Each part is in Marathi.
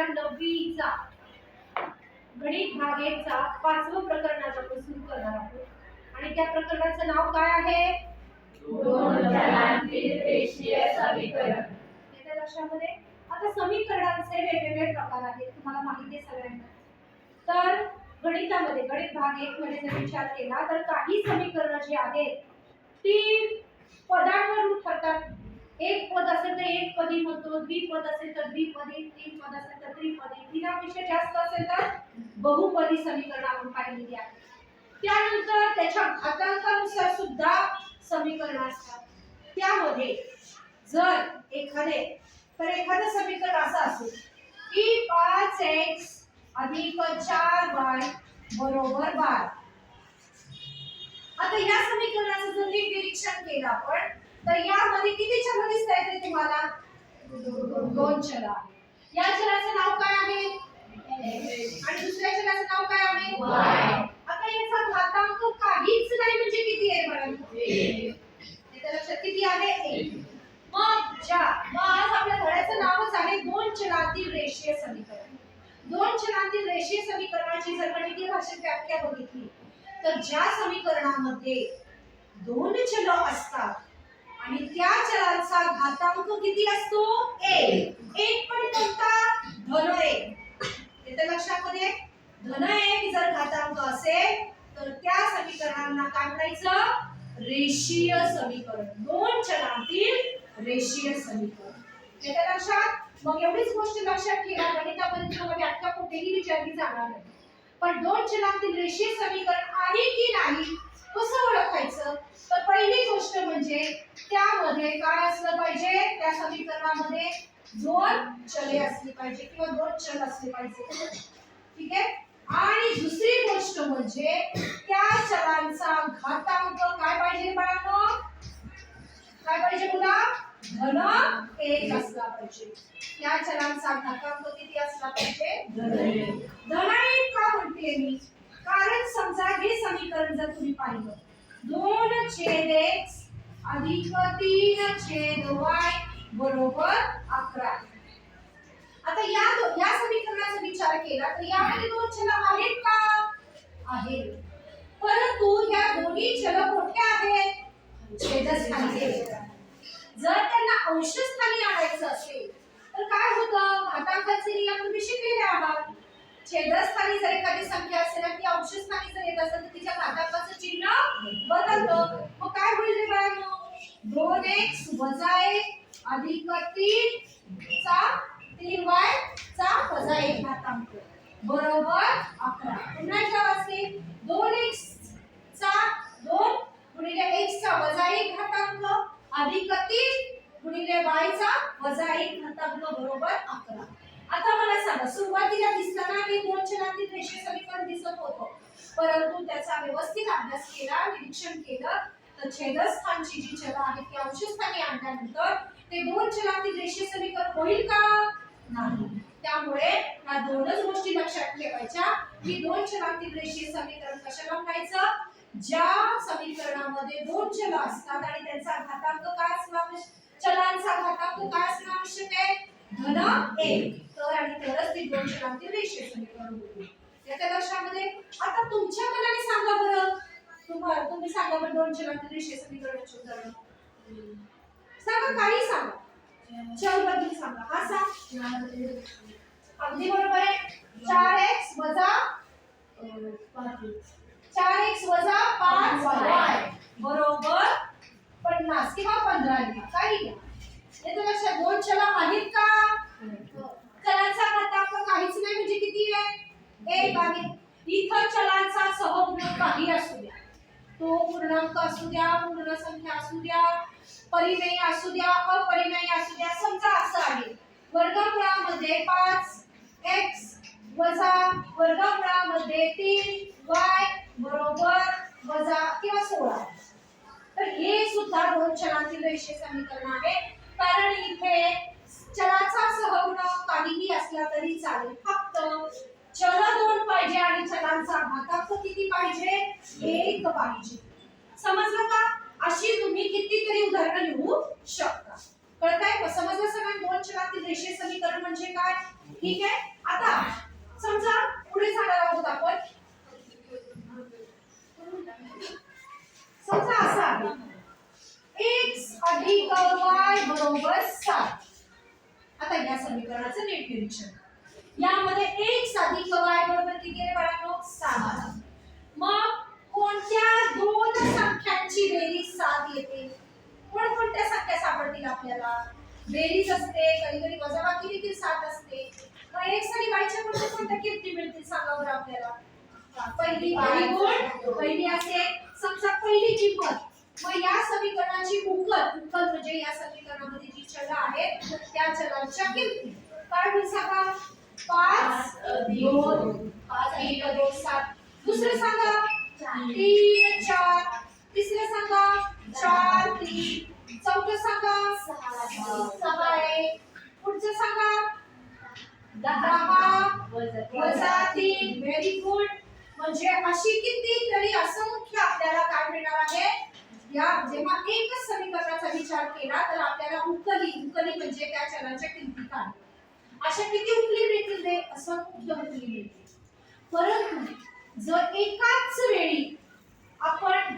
धडा 9वीचा गणित भाग 1 चा 5वं प्रकरण आज आपण सुरू करणार आहोत आणि त्या प्रकरणाचं नाव काय आहे? दोन चलांतील रेषीय समीकरण. त्याच्या लक्षामध्ये आता समीकरणांचे वेगवेगळे प्रकार आहेत, तुम्हाला माहिती आहे सगळ्यांना. तर गणितामध्ये गणित भाग 1 मध्ये जर विचार केला तर काही समीकरणं जी आहेत ती पदांवर ठरतात. एक पद असेल तर एक पदी म्हणतो, द्विपद असेल तर द्विपदी, तीन पद असेल तर त्रिपदी, तीनापेक्षा जास्त असेल तर बहुपदी समीकरण आपण पाहिलेली आहे. त्यानंतर त्याच्या घातांकानुसार सुद्धा समीकरण असतात. त्यामध्ये जर एखादं समीकरण असं असेल की 5x अधिक 4y बरोबर 12. आता या समीकरणाचं जर नीट निरीक्षण केलं आपण तर यामध्ये किती चल दिसत आहेत तुम्हाला? दोन चल आहेत. या चलाचं नाव काय आहे? आणि दुसऱ्या चलाचं नाव काय आहे? y. आता याचा घातांक काहीच नाही म्हणजे किती आहे बरं? 1. त्याच्या लक्षात किती आहे? 1. मग आज आपल्या धड्याचं नावच आहे दोन चलांतील रेषीय समीकरण. दोन चलांतील रेषीय समीकरणाची जर गणितीय भाषेत व्याख्या बघितली तर ज्या समीकरणामध्ये दोन चल असतात आणि त्या चलांचा घातांक किती असतो? 1. एक पण कोणता? धन 1. येते लक्षामध्ये? धन 1 जर घातांक असेल तर त्या समीकरणांना काय म्हणायचं? रेषीय समीकरण. दोन चलांतील रेषीय समीकरण. येते लक्षात? मग एवढीच गोष्ट लक्षात ठेवा, गणितामध्ये तुम्हाला व्याख्या कुठेही विचारली जाणार नाही. पण दोन चलांतील रेषीय समीकरण आहे की नाही कसं ओळखायचं? तर पहिली गोष्ट म्हणजे त्यामध्ये काय असलं पाहिजे? त्या समीकरणामध्ये दोन चले असली पाहिजे किंवा दोन चल असले पाहिजे. ठीक आहे? आणि दुसरी गोष्ट म्हणजे त्या चलांचा घातांक काय पाहिजे बाळांनो? काय पाहिजे मुला? धन 1 असला पाहिजे. त्या चलांचा घातांक किती असला पाहिजे? धन 1 का म्हणते मी? कारण समजा हे समीकरण जर तुम्ही पाहिलं 2/x अधिक 3/y बरोबर 11. आता या समीकरणाचा विचार केला तर यामध्ये दोन चल आहेत का? आहेत. परंतु या दोन्ही चल कोणत्या आहेत? छेदस्थानी आहेत. जर त्यांना अंशस्थानी आणायचं असेल तर काय होतं? घातांकाचे नियम तुम्ही शिकलेले आहात. छेदस्थानी जर एखादी संख्या असेल आणि ती अंशस्थानी जर येत असेल तर तिच्या घातांकाचं चिन्ह बदलतं. मग काय होईल रे बाळांनो? 2x - 1 अधिक 3y चा वजा 1 घातांक बरोबर 11. पुन्हा एकदा वाचते. 2x चा 2 गुणिले x चा वजा 1 घातांक अधिक 3 गुणिले y चा वजा 1 घातांक बरोबर 11. आता मला सांगा, सुरुवातीला दिसताना हे दोन चलांतील रेषीय समीकरण दिसत होतं, परंतु त्याचा व्यवस्थित अभ्यास केला, निरीक्षण केलं तर छेदस्थानची जी चल आहेत ती अंशस्थानी आणल्यानंतर ते दोन चलांतील रेषीय समीकरण होईल का? नाही. त्यामुळे या दोनच गोष्टी लक्षात ठेवायच्या की दोन चलांतील रेषीय समीकरण कशाला म्हणायचं? ज्या समीकरणामध्ये दोन चल असतात आणि त्यांचा घातांक काय असणं आवश्यक? चलांचा घातांक काय असणं आवश्यक आहे? धन 1. तर आणि तरच ती दोन चलांतील रेषीय समीकरण होईल. याच्या लक्षामध्ये आता तुमच्या मनाने सांगा बरं, तुम्ही सांगा बरं दोन चलांतील रेषीय समीकरणाचे उदाहरण सांगा. काही सांगा. चल बद्दल सांगा. हा सांग. अगदी बरोबर आहे. 4x वजा 5y बरोबर 50 किंवा 15 लिहा. काही घ्या. याच्या लक्षात दोन चल आहेत का? चलांचा घातांक काहीच नाही म्हणजे किती आहे? 1 आहे. इथं चलांचा सहगुणक काही असू द्या, तो पूर्णांक असू द्या, पूर्ण संख्या असू द्या, परिमेय असू द्या, अपरिमेय असू द्या. समजा असं आहे वर्गमुळामध्ये 5x वजा वर्गमुळामध्ये 3y बरोबर वजा किंवा 16. तर हे सुद्धा दोन चलांतील रेषीय समीकरण आहे. कारण इथे चलाचा सहगुणक काहीही असला तरी चालेल, फक्त चल दोन पाहिजे आणि चलांचा घातांक किती पाहिजे? 1 पाहिजे. समजलं का? अशी तुम्ही कितीतरी उदाहरणं लिहू शकता. कळतंय? समजलं सगळ्यांना दोन चलांतील रेषीय समीकरण म्हणजे काय? ठीक आहे. अधिक y बरोबर 7. आता या समीकरणाचं नीट निरीक्षण. यामध्ये x अधिक y बरोबर किती आहे बाळांनो? 7. मग कोणत्या दोन संख्यांची बेरीज 7 येते? कोणत्या संख्या सापडतील आपल्याला? बेरीज असते, कधी कधी वजाबाकी देखील 7 असते. मग x आणि y च्या कोणत्या किमती मिळतील सांगा बरं आपल्याला? पहिली पहिली असेल समजा पहिली किंमत. मग या समीकरणाची उकल म्हणजे या समीकरणामध्ये जी चल आहेत त्या चलांच्या किमती काय होईल सांगा? 5 2 5 1 2 7. दुसरं सांगा 3 4. तिसरं सांगा 4 3. चौथं सांगा 6 1. पुढचं सांगा 10 वजा 3. Very good. म्हणजे अशी कितीतरी असंख्य आपल्याला काय मिळणार आहे? या जेव्हा एकच समीकरणाचा विचार केला तर आपल्याला उकली म्हणजे त्या चलांच्या किमती काय? अशा किती उकली मिळतील? ते असंख्य उकली मिळतील. परंतु जर एकाच वेळी आपण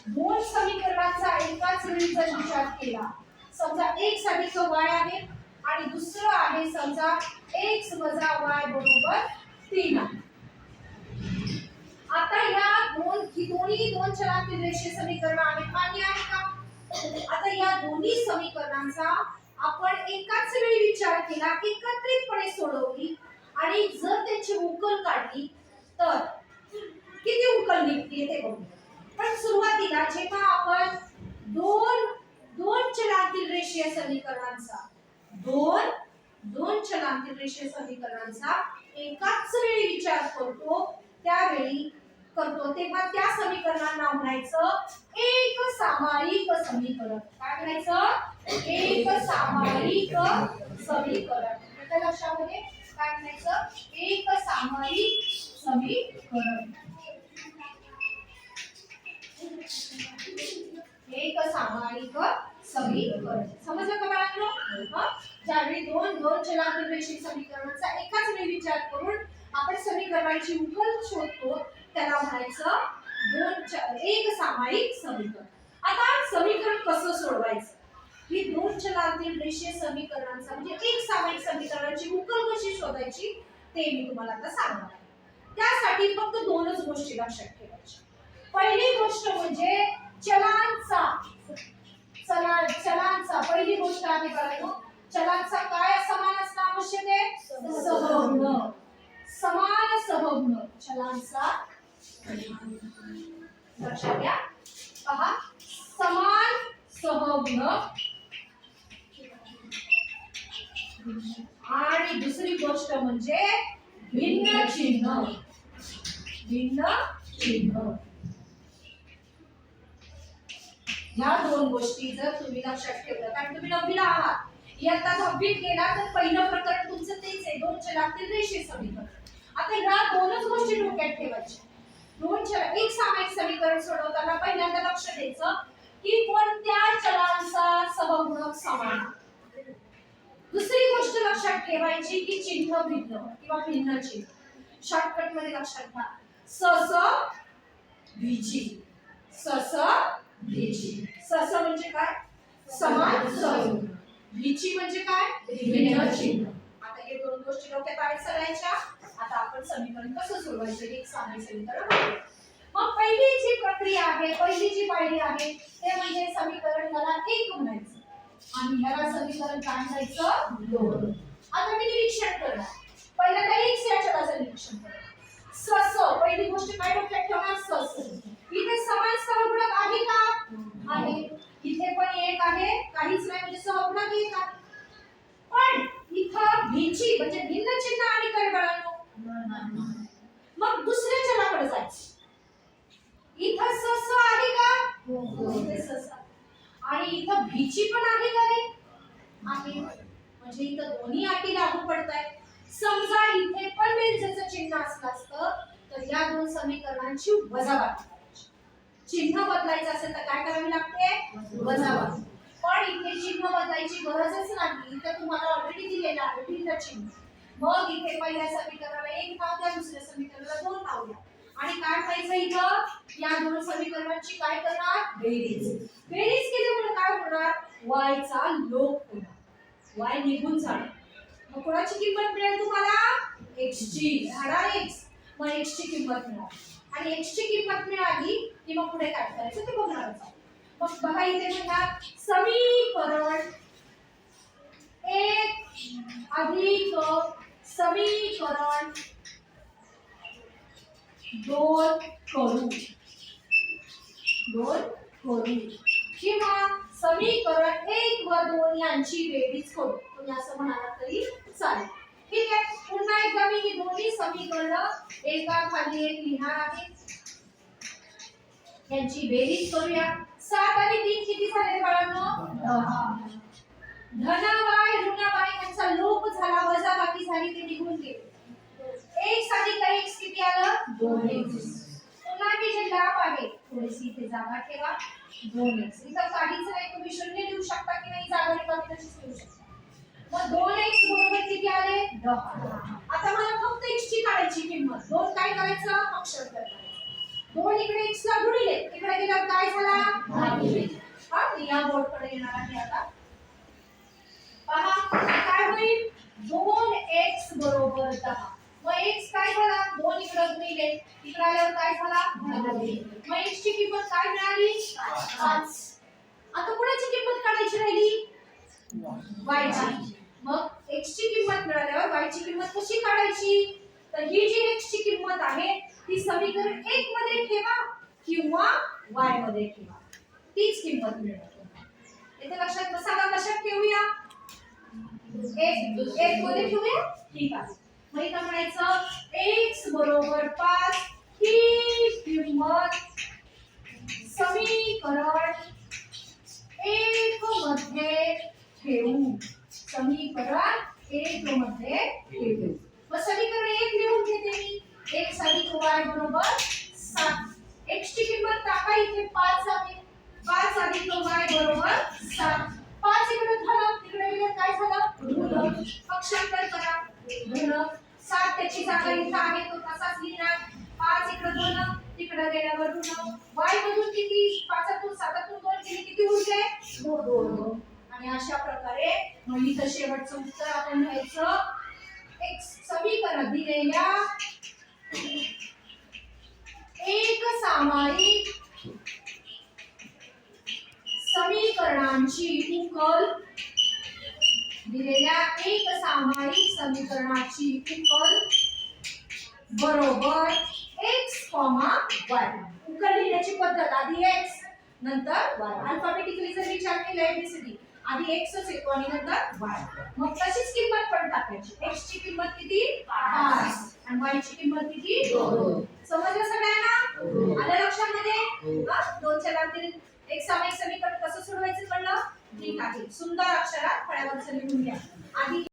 दोन समीकरणाचा एकाच वेळी जर विचार केला, समजा x अधिक y आहे आणि दुसरं आहे समजा x वजा y बरोबर 3 आहे. आता या दोन्ही दोन चलांतील रेषीय समीकरण आहेत. मान्य आहे का? आता या दोन्ही समीकरणांचा आपण एकाच वेळी विचार केला, एकत्रितपणे सोडवली आणि जर त्याची उकल काढली तर किती उकल निघते ते बघू. पण सुरुवातीला जेव्हा आपण दोन चलांतील रेषीय समीकरणांचा दोन चलांतील रेषीय समीकरणांचा एकाच वेळी विचार करतो तेव्हा त्या समीकरणांना म्हणायचं एक सामायिक समीकरण. काय म्हणायचं? एक सामायिक समीकरण. त्या लक्षामध्ये काय म्हणायचं? एक सामायिक समीकरण. एक सामायिक समीकरण. समजलं का बाळांनो? ज्यावेळी दोन चलांतील रेषीय समीकरणांचा एकाच वेळी विचार करून आपण समीकरणाची उकल शोधतो त्याला म्हणायचं एक सामायिक समीकरण. आता समीकरण कसं सोडवायचं? ही दोन चलांतील रेषीय समीकरणांचा म्हणजे एक सामायिक समीकरणाची उकल कशी शोधायची ते मी तुम्हाला आता सांगणार आहे. त्यासाठी फक्त दोनच गोष्टी लक्षात ठेवायच्या. पहिली गोष्ट म्हणजे चलांचा पहिली गोष्ट आहे बघा, चलांचा काय समान असणं आवश्यक आहे? सहगुण. समान सहगुण चलांचा लक्षात घ्या. पहा समान सहगुण आणि दुसरी गोष्ट म्हणजे भिन्न चिन्ह. या दोन गोष्टी जर तुम्ही लक्षात ठेवल्या, कारण तुम्ही 9वीला आहात, इयत्ता 10वीत गेला तर पहिलं प्रकरण तुमचं तेच आहे, दोन चलांतील रेषीय समीकरण. आता ह्या दोनच गोष्टी डोक्यात ठेवायच्या. एक सामायिक समीकरण सोडवताना पहिल्यांदा लक्ष द्यायचं की कोणत्या चलांचा सहगुणक समान. दुसरी गोष्ट लक्षात ठेवायची की चिन्ह भिन्न किंवा भिन्न चिन्ह. शॉर्टकट मध्ये लक्षात घ्या. सस म्हणजे काय? समान सहगुण. भिची म्हणजे काय? भिन्न चिन्ह. आता हे दोन गोष्टी डोक्यात आहेत सगळ्यांच्या. आता आपण समीकरण कसं सोडवायचं एक सामायिक समीकरण. मग पहिली जी प्रक्रिया आहे, पहिली जी पायरी आहे ते म्हणजे समीकरणाला एक म्हणायचं आणि ह्याला समीकरण काय म्हणायचं? 2. आता मी निरीक्षण करणार. पहिल्यांदा x या चलाचं निरीक्षण करणार. सस पहिली गोष्ट काय डोक्यात ठेवणार? सस. इथे समान सहगुणक आहे का? आहे. इथे पण एक आहे, काहीच नाही म्हणजे सहगुणक एक आहे. पण इथं भिची म्हणजे भिन्न चिन्ह आणि काय बाळांनो? मग दुसऱ्या चलाकडे जायचं. इथं सस आहे का? इथे सस आणि इथं भिची पण आहे का रे? आहे. म्हणजे इथं दोन्ही अटी लागू पडतायत. समजा इथे पण बेरजेचं चिन्ह असलं असतं तर या दोन समीकरणांची वजाबाकी करायची. चिन्ह बदलायचं असेल तर काय करावी लागते? वजाबाकी. पण इथे चिन्ह बदलायची गरजच नाही. इथे तुम्हाला ऑलरेडी दिलेलं आहे भिन्न चिन्ह. मग इथे पहिल्या समीकरणाला 1 नाव द्या, दुसऱ्या समीकरणाला 2 नाव द्या. आणि काय करायचं इथं? या दोन समीकरणांची काय करणार? बेरीज. बेरीज केल्यामुळे काय होणार? y चा लोप होणार, y निघून जाणार. मग कोणाची किंमत मिळेल तुम्हाला? x ची. झाडा x. मग x ची किंमत मिळाली आणि x ची किंमत मिळाली की मग पुढे काय करायचं ते बघणार आहोत. मग बघा इथे म्हणा समीकरण 1 अधिक समीकरण 2 करू किंवा समीकरण 1 व 2 यांची बेरीज करू. तुम्ही असं म्हणाला तरी चालेल. ठीक आहे. पुन्हा एकदा मी ही दोन्ही समीकरण एकाखाली एक लिहिणार आहे. यांची बेरीज करूया. 7 आणि 3 किती झाले बाळांनो? 10. धन y ऋण y यांचा लोप झाला, वजाबाकी झाली, ते निघून गेले. x अधिक x किती आलं? 2x. पुन्हा हे जे लाभ आहे थोडीशी इथे जागा ठेवा. 2x. इथं काहीच नाही, तुम्ही शून्य लिहू शकता की नाही, जागा रिकामी तशीच लिहू शकता. मग 2x बरोबर किती आले? 10. आता मला फक्त x ची काढायची किंमत. 2 काय करायचं? पक्षांतर करायचं. 2 इकडे x ला गुणिले, इकडे गेल्यावर काय झाला? भागिले. हा, या बोर्ड कडे येणार आहे आता. पहा काय होईल? 2x बरोबर 10. मग x काय झाला? 2 इकडे गुणिले, इकडे आल्यावर काय झाला? भागिले. मग x ची किंमत काय मिळाली? 5. आता कोणाची किंमत काढायची राहिली? y ची. मग x ची किंमत मिळाल्यावर y ची किंमत कशी काढायची? तर ही जी x ची किंमत आहे ती समीकरण 1 मध्ये ठेवा किंवा y मध्ये ठेवा, तीच किंमत मिळेल. इथे लक्षात बसा का? कशात ठेवूया? 1 मध्ये ठेवूया. ठीक आहे. मग इथं म्हणायचं x बरोबर 5 ही किंमत समीकरण 1 मध्ये ठेवू. समीकरण 1 मध्ये ठेवू. मग समीकरण 1 लिहून घेते मी. x अधिक y बरोबर 7. x ची किंमत टाका इथे 5 आहे. 5 अधिक y बरोबर 7. 5 इकडे धन, तिकडे गेले काय झालं? ऋण. पक्षांतर करा. धन 7 त्याची जागा इथे आहे तो तसाच लिहिणार. 5 इकडे धन, तिकडे गेल्यावर ऋण. y मधून किती? 5 तून 7 तून 2 गेली, किती उरले? 2. आणि अशा प्रकारे मग इथं शेवटचं उत्तर आपण घ्यायचं. एक समीकरण दिलेल्या एक सामायिक समीकरणांची उकल, दिलेल्या एक सामायिक समीकरणाची उकल बरोबर x, y. उकल लिहिण्याची पद्धत आधी x नंतर y. अल्फाबेटिकली जर विचार केला एबीसीडी आधी x च येतो आणि नंतर y. मग तशीच किंमत पण टाकायची. x ची किंमत किती? 5 आणि y ची किंमत किती? 2. समजलं सगळ्यांना? आलं लक्षामध्ये? हा, 2 चलांतील एक सामायिक समीकरण कसं सोडवायचं कळलं? ठीक आहे. सुंदर अक्षरात फळ्यावरचं लिहून घ्या. आधी